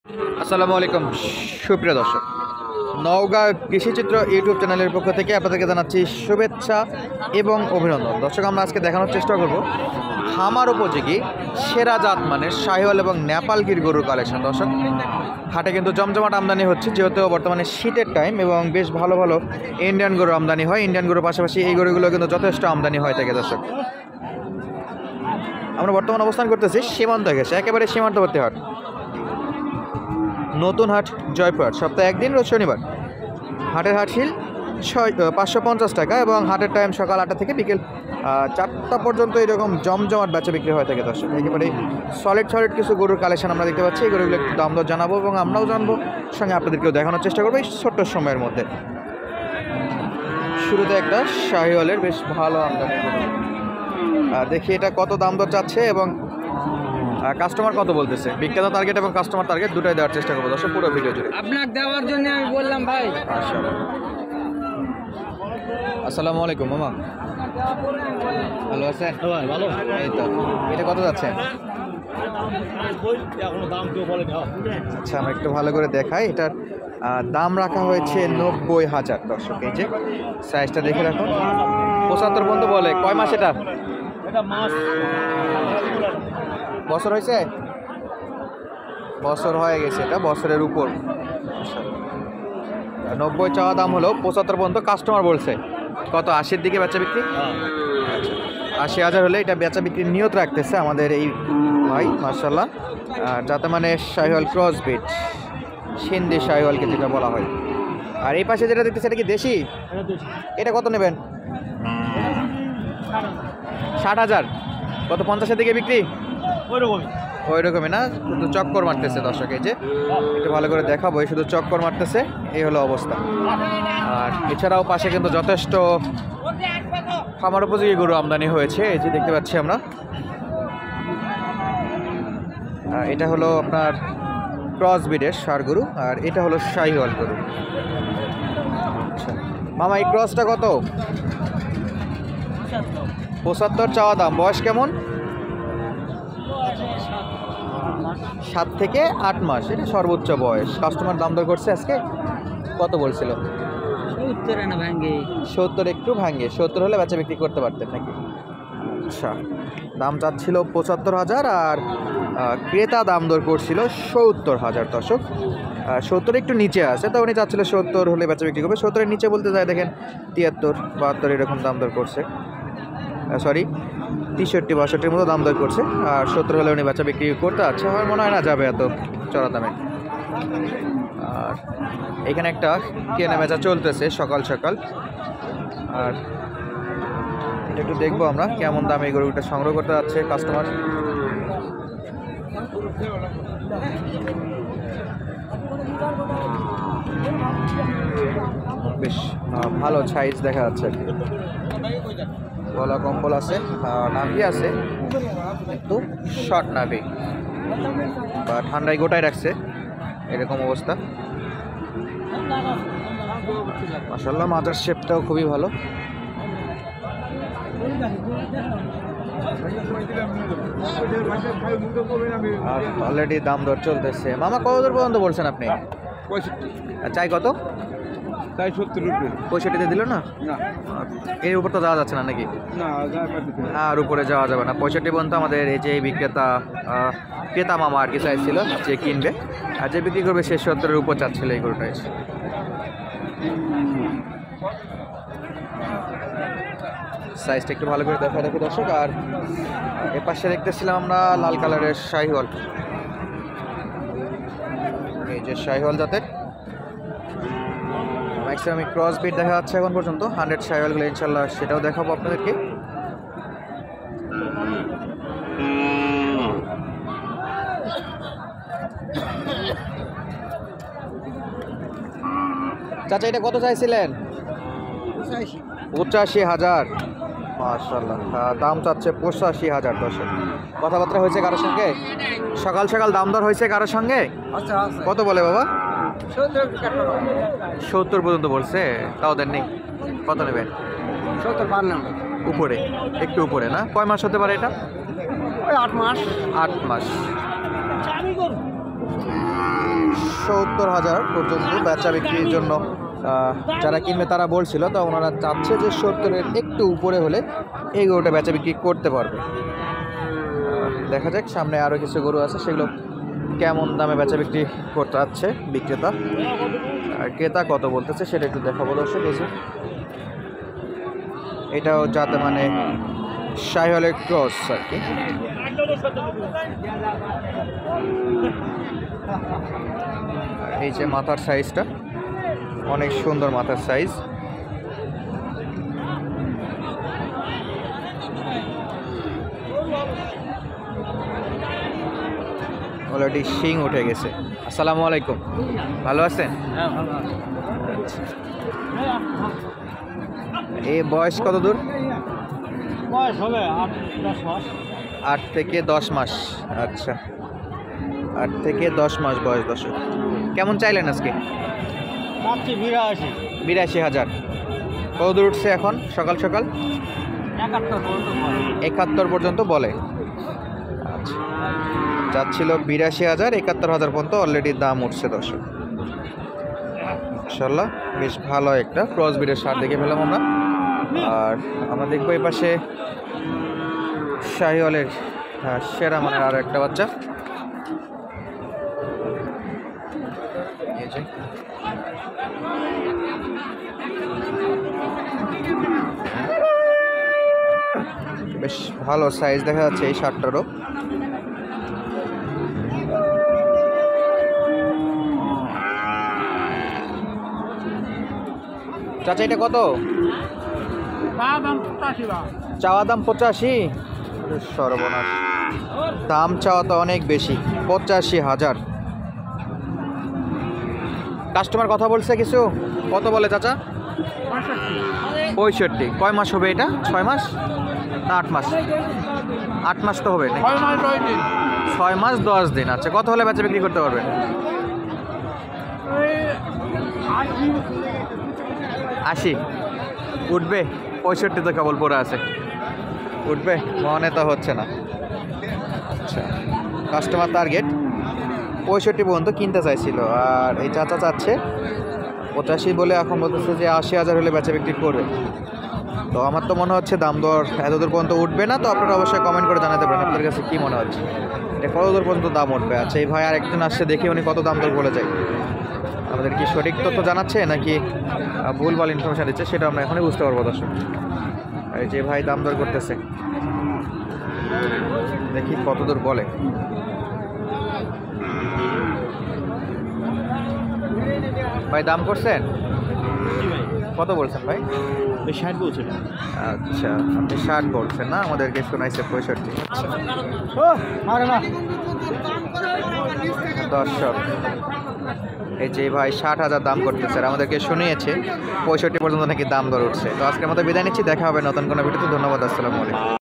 আসসালামু আলাইকুম সুপ্রিয় দর্শক, নওগাঁ কৃষিচিত্র ইউটিউব চ্যানেলের পক্ষ থেকে আপনাদেরকে জানাচ্ছি শুভেচ্ছা এবং অভিনন্দন। দর্শক, আমরা আজকে দেখানোর চেষ্টা করব খামার উপযোগী সেরা জাত মানের শাহিওয়াল এবং নেপালগির গরুর কালেকশন। দর্শক, হাটে কিন্তু জমজমাট আমদানি হচ্ছে, যেহেতু বর্তমানে শীতের টাইম এবং বেশ ভালো ভালো ইন্ডিয়ান গরু আমদানি হয়। ইন্ডিয়ান গরুর পাশাপাশি এই গরুগুলো কিন্তু যথেষ্ট আমদানি হয়ে থাকে। দর্শক, আমরা বর্তমান অবস্থান করতেছি সীমান্ত ঘেঁষে, একেবারে সীমান্তবর্তী হাট, নতুন হাট জয়পুরহাট। সপ্তাহে একদিন, রোজ শনিবার। হাটের হাট শিল 550 টাকা এবং হাটের টাইম সকাল 8টা থেকে বিকেল 4টা পর্যন্ত এরকম জমজমাট বেচা বিক্রি হয়ে থাকে। দর্শক, একেবারে সলিড কিছু গরুর কালেকশন আমরা দেখতে পাচ্ছি। এই গরুগুলো একটু দাম দর জানাবো এবং আমরাও জানবো, সঙ্গে আপনাদেরকেও দেখানোর চেষ্টা করবো এই ছোট্ট সময়ের মধ্যে। শুরুতে একটা শাহিওয়ালের বেশ ভালো আমদানি দেখি এটা কত দাম দর চাচ্ছে এবং কাস্টমার কত বলতেছে। বিক্রেতা টার্গেট এবং কাস্টমার টার্গেট দুটাই দেওয়ার চেষ্টা করবো দর্শক, পুরো ভিডিও জুড়ে। আপনাকে দেওয়ার জন্য আমি বললাম ভাই। আসসালামু আলাইকুম মামা, ভালো আছেন? ভালো। এই তো, এটা কত যাচ্ছে? আচ্ছা, আমরা একটু ভালো করে দেখাই। এটার দাম রাখা হয়েছে 90,000। দর্শক, এই যে সাইজটা দেখে রাখুন। 75 পর্যন্ত বলে। কয় মাস এটা? বছর হয়েছে? বছর হয়ে গেছে, এটা বছরের উপর। 90 চাওয়া দাম হলো, 75 পর্যন্ত কাস্টমার বলছে। কত? 80-র দিকে বেচা বিক্রি? আচ্ছা, 80,000 হলে এটা বেচা বিক্রির নিয়ত রাখতেছে আমাদের এই ভাই, মার্শাল্লাহ। যাতে মানে শাহিওয়াল ক্রস বিট, সিন্ধি শাহিওয়ালকে যেটা বলা হয়। আর এই পাশে যেটা দেখতেছে, এটা কি দেশি? এটা কত নেবেন? 60,000। কত? 50-এর দিকে বিক্রি? ওই রকমই না, শুধু চক্কর মারতেছে। দর্শক, এই যে একটু ভালো করে দেখাবো, শুধু চক্কর মারতেছে, এই হলো অবস্থা। আর এছাড়াও পাশে কিন্তু যথেষ্ট খামার উপযোগী গরু আমদানি হয়েছে, এই যে দেখতে পাচ্ছি আমরা। এটা হলো আপনার ক্রস ব্রিডের ষাঁড় গরু, আর এটা হলো শাহিওয়াল গরু। আচ্ছা মামা, এই ক্রসটা কত? 75 চাওয়া দাম। বয়স কেমন? 7 থেকে 8 মাস, এটা সর্বোচ্চ বয়স। কাস্টমার দাম দর করছে আজকে কত বলছিল? 70 একটু ভাঙ্গে। 70 হলে বেচা বিক্রি করতে পারতেন নাকি? আচ্ছা, দাম চাচ্ছিল 75,000 আর ক্রেতা দাম দর করছিল 70,000। দর্শক, 70 একটু নিচে আছে, তো উনি চাচ্ছিল 70 হলে বেচা বিক্রি করবে। 70-এর নিচে বলতে যায় দেখেন 73, 72 এরকম দাম দর করছে। সরি, 63, 62-র মতো দাম দর করছে। আর 70 হলে উনি বেচা বিক্রি করতে আছে। আমার মনে হয় না যাবে এত চড়া দামে। আর এখানে একটা কেনা বেচা চলতেছে সকাল সকাল। আর এটা একটু দেখবো আমরা কেমন দামে এই গরুটা সংগ্রহ করতে যাচ্ছে কাস্টমার। বেশ ভালো সাইজ দেখা যাচ্ছে, গলা কম্বল আছে, নাভি আছে, একটু শর্ট নাভি, বা ঠান্ডায় গোটায় রাখছে, এরকম অবস্থা। মাশাআল্লাহ, মাথার শেপটাও খুবই ভালো। আর অলরেডি দাম দর চলতেছে। মামা, কত দূর পর্যন্ত বলছেন আপনি? 65। চাই কত? তাই 70 রুপি। 65-তে দিল না? এর উপর তো যাওয়া যাচ্ছে না নাকি? আর উপরে যাওয়া যাবে না। 65 পর্যন্ত আমাদের এই যে ক্রেতা মামা আর কি চাইছিল, যে কিনবে আর যে বিক্রি করবে সে 70-এর উপর চাচ্ছিল এই গরুটা। সাইজটা একটু ভালো করে দেখা দেখি দর্শক। আর এ পাশে দেখতেছিলাম আমরা লাল কালারের শাহিওয়াল, এই যে শাহিওয়াল জাতের ম্যাক্সিমাম ক্রস বিট দেখা যাচ্ছে এখন পর্যন্ত। 100 শাহিওয়ালগুলো ইনশাল্লাহ সেটাও দেখাবো আপনাদেরকে। চাচা, এটা কত চাইছিলেন? 85,000। মাশাআল্লাহ, দাম চাচ্ছে 85,000। দর্শক, কথাবার্তা হয়েছে কারোর সঙ্গে? সকাল সকাল দাম দর হয়েছে কারোর সঙ্গে? কত বলে বাবা? 70 পর্যন্ত বলছে, তাও দেননি। কত নেবেন? 70 উপরে, একটু উপরে না? কয় মাস হতে পারে এটা? 8 মাস। 8 মাস। 70,000 পর্যন্ত বেচা বিক্রির জন্য যারা কিনবে তারা বলছিল, তো ওনারা চাচ্ছে যে 70-এর একটু উপরে হলে এই গরুটা বেচা বিক্রি করতে পারবে। দেখা যাক, সামনে আরও কিছু গরু আছে, সেগুলো কেমন দামে বেচা বিক্রি করতে যাচ্ছে বিক্রেতা, আর ক্রেতা কত বলতেছে সেটা একটু দেখাবো দর্শক। এই যে এটাও যাতে মানে শাহিওয়ালের ক্রস আর কি। এই যে মাথার সাইজটা অনেক সুন্দর, মাথার সাইজ। অলরেডি শিং উঠে গেছে। আসসালামু আলাইকুম, ভালো আছেন? আচ্ছা, এই বয়স কত দূর? বয়স হবে 8-10 মাস। 8 থেকে 10 মাস। আচ্ছা, 8 থেকে 10 মাস বয়স। দর্শক কেমন চাইলেন আজকে? 82,000। কত দূর উঠছে এখন সকাল সকাল? 71 পর্যন্ত বলে। আচ্ছা, যাচ্ছিল 82,000, 71,000 পর্যন্ত অলরেডি দাম উঠছে দর্শক। ইনশাল্লাহ বেশ ভালো একটা ক্রস ব্রিডের সার দেখে ফেলাম আমরা। আর আমরা দেখবো এই পাশে শাহিওয়ালের সেরা মানের আরও একটা বাচ্চা। এই যে বেশ ভালো সাইজ দেখা যাচ্ছে এই শার্টটারও। চাচা এটা কত? চাওয়া দাম 85। সর্বনাশ, দাম চাওয়া তো অনেক বেশি, 85,000। কাস্টমার কথা বলছে কিছু? কত বলে চাচা? 65। কয় মাস হবে এটা? 6 মাস না 8 মাস? 8 মাস তো হবে না? 6 মাস 10 দিন। আচ্ছা, কত হলে বেচা বিক্রি করতে পারবেন? 80 উঠবে? 65 তো কেবল পড়ে আছে, উঠবে মনে তো হচ্ছে না। আচ্ছা, কাস্টমার টার্গেট 65 পর্যন্ত কিনতে চাইছিল, আর এই চাচা চাচ্ছে 85 বলে এখন বলতেছে যে 80,000 হলে বেচা বিক্রি করবে। তো আমার তো মনে হচ্ছে দাম দর এতদূর পর্যন্ত উঠবে না। তো আপনারা অবশ্যই কমেন্ট করে জানাতে পারেন আপনাদের কাছে কী মনে হচ্ছে, এটা কত দূর পর্যন্ত দাম উঠবে। আচ্ছা, এই ভাই আরেকজন আসছে, দেখি উনি কত দাম দর বলে যায়। আমাদের কি সঠিক তথ্য জানাচ্ছে নাকি ভুলভাল ইনফরমেশান দিচ্ছে সেটা আমরা এখনই বুঝতে পারবো দর্শক। এই যে ভাই দাম দর করতেছে, দেখি কত দূর বলে। ভাই দাম করছেন? কত বলছেন ভাই? 60 বলছেন। আচ্ছা, আপনি 60 বলছেন না, আমাদেরকে শোনাইছে 65। দর্শক এই যে ভাই 60,000 দাম করতেছে, আর আমাদেরকে শুনিয়েছে 65 পর্যন্ত নাকি দাম দর উঠছে। তো আজকের মতো বিদায় নিচ্ছি, দেখা হবে নতুন কোনো ভিডিওতে। ধন্যবাদ, আসসালামু আলাইকুম।